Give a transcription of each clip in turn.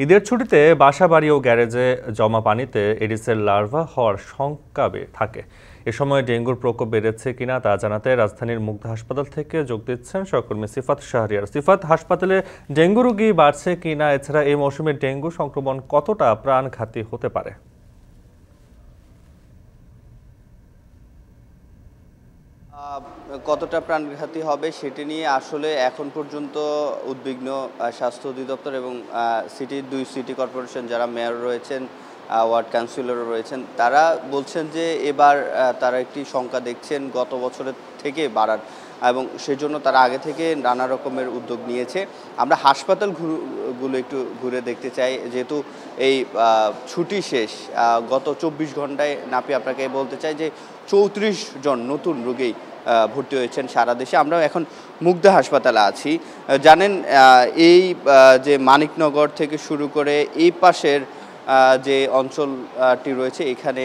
ঈদের ছুটিতে বাসাবাড়ি ও গ্যারেজে জমা পানিতে এডিসের লার্ভা হওয়ার শঙ্কা থাকে। এ সময় ডেঙ্গুর প্রকোপ বেড়েছে কিনা তা জানাতে রাজধানীর মুগ্ধা হাসপাতাল থেকে যোগ দিচ্ছেন সহকর্মী সিফাত শাহরিয়ার। সিফাত, হাসপাতালে ডেঙ্গু রোগী বাড়ছে কিনা, এছাড়া এই মৌসুমে ডেঙ্গু সংক্রমণ কতটা প্রাণঘাতী হতে পারে? কতটা প্রাণঘাতী হবে সেটি নিয়ে আসলে এখন পর্যন্ত উদ্বিগ্ন স্বাস্থ্য অধিদপ্তর এবং দুই সিটি কর্পোরেশন যারা মেয়র রয়েছেন, ওয়ার্ড কাউন্সিলর রয়েছেন, তারা বলছেন যে এবার তারা একটি সংখ্যা দেখছেন গত বছরের থেকে বাড়ার, এবং সেজন্য তারা আগে থেকে নানা রকমের উদ্যোগ নিয়েছে। আমরা হাসপাতালগুলো একটু ঘুরে দেখতে চাই, যেহেতু এই ছুটি শেষ। গত 24 ঘন্টায় নাপি আপনাকে বলতে চাই যে 34 জন নতুন রোগী ভর্তি হয়েছেন সারা দেশে। আমরা এখন মুগ্ধা হাসপাতালে আছি। জানেন, এই যে মানিকনগর থেকে শুরু করে এই পাশের যে অঞ্চলটি রয়েছে, এখানে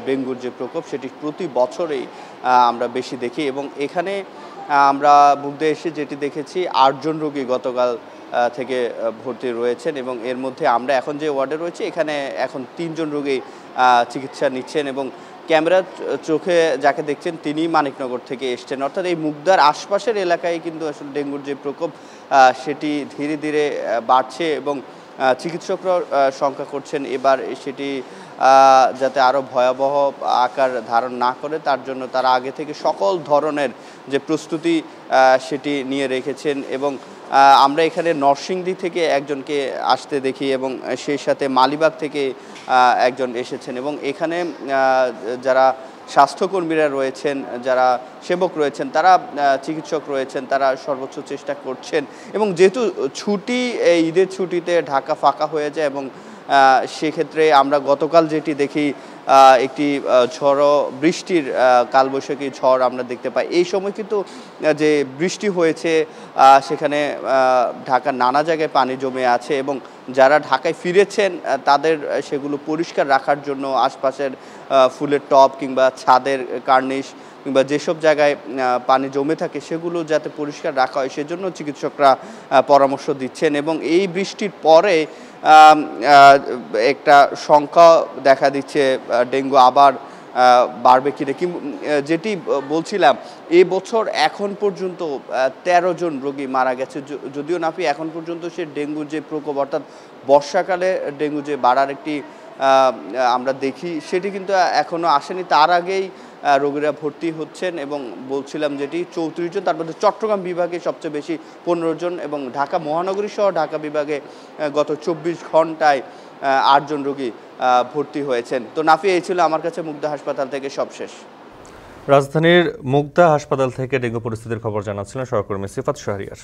ডেঙ্গুর যে প্রকোপ সেটি প্রতি বছরেই আমরা বেশি দেখি, এবং এখানে আমরা মুগ্ধা এসে যেটি দেখেছি 8 জন রোগী গতকাল থেকে ভর্তি রয়েছেন, এবং এর মধ্যে আমরা এখন যে ওয়ার্ডে রয়েছে এখানে এখন 3 জন রোগী চিকিৎসা নিচ্ছেন, এবং ক্যামেরার চোখে যাকে দেখছেন তিনি মানিকনগর থেকে এসছেন। অর্থাৎ এই মুগ্ধার আশপাশের এলাকায় কিন্তু আসলে ডেঙ্গুর যে প্রকোপ সেটি ধীরে ধীরে বাড়ছে, এবং চিকিৎসকরা শঙ্কা করছেন এবার সেটি যাতে আরও ভয়াবহ আকার ধারণ না করে তার জন্য তারা আগে থেকে সকল ধরনের যে প্রস্তুতি সেটি নিয়ে রেখেছেন। এবং আমরা এখানে নরসিংদী থেকে একজনকে আসতে দেখি, এবং সেই সাথে মালিবাগ থেকে একজন এসেছেন, এবং এখানে যারা স্বাস্থ্যকর্মীরা রয়েছেন, যারা সেবক রয়েছেন, তারা চিকিৎসক রয়েছেন, তারা সর্বোচ্চ চেষ্টা করছেন। এবং যেহেতু ছুটি, ঈদের ছুটিতে ঢাকা ফাঁকা হয়ে যায়, এবং সেক্ষেত্রে আমরা গতকাল যেটি দেখি একটি ঝড়ো বৃষ্টির কালবৈশাখী ঝড় আমরা দেখতে পাই। এই সময় কিন্তু যে বৃষ্টি হয়েছে সেখানে ঢাকার নানা জায়গায় পানি জমে আছে, এবং যারা ঢাকায় ফিরেছেন তাদের সেগুলো পরিষ্কার রাখার জন্য আশপাশের ফুলের টব কিংবা ছাদের কার্নিশ কিংবা যেসব জায়গায় পানি জমে থাকে সেগুলো যাতে পরিষ্কার রাখা হয় সেজন্য চিকিৎসকরা পরামর্শ দিচ্ছেন। এবং এই বৃষ্টির পরে একটা সংখ্যা দেখা দিচ্ছে ডেঙ্গু আবার বাড়বে কিনা। যেটি বলছিলাম, এই বছর এখন পর্যন্ত 13 জন রোগী মারা গেছে, যদিও নাপি এখন পর্যন্ত সে ডেঙ্গুর যে প্রকোপ অর্থাৎ বর্ষাকালে ডেঙ্গু যে বাড়ার একটি আমরা দেখি সেটি কিন্তু এখনও আসেনি। তার আগেই রোগীরা ভর্তি হচ্ছেন, এবং বলছিলাম যেটি 34 জন, তার মধ্যে চট্টগ্রাম বিভাগে সবচেয়ে বেশি 15 জন, এবং ঢাকা মহানগরী সহ ঢাকা বিভাগে গত 24 ঘন্টায় 8 জন রোগী ভর্তি হয়েছেন। তো নাফি, এই ছিল আমার কাছে মুগ্ধা হাসপাতাল থেকে সবশেষ। রাজধানীর মুগ্ধা হাসপাতাল থেকে ডেঙ্গু পরিস্থিতির খবর জানাচ্ছিলেন সহকর্মী সিফাত শাহরিয়ার।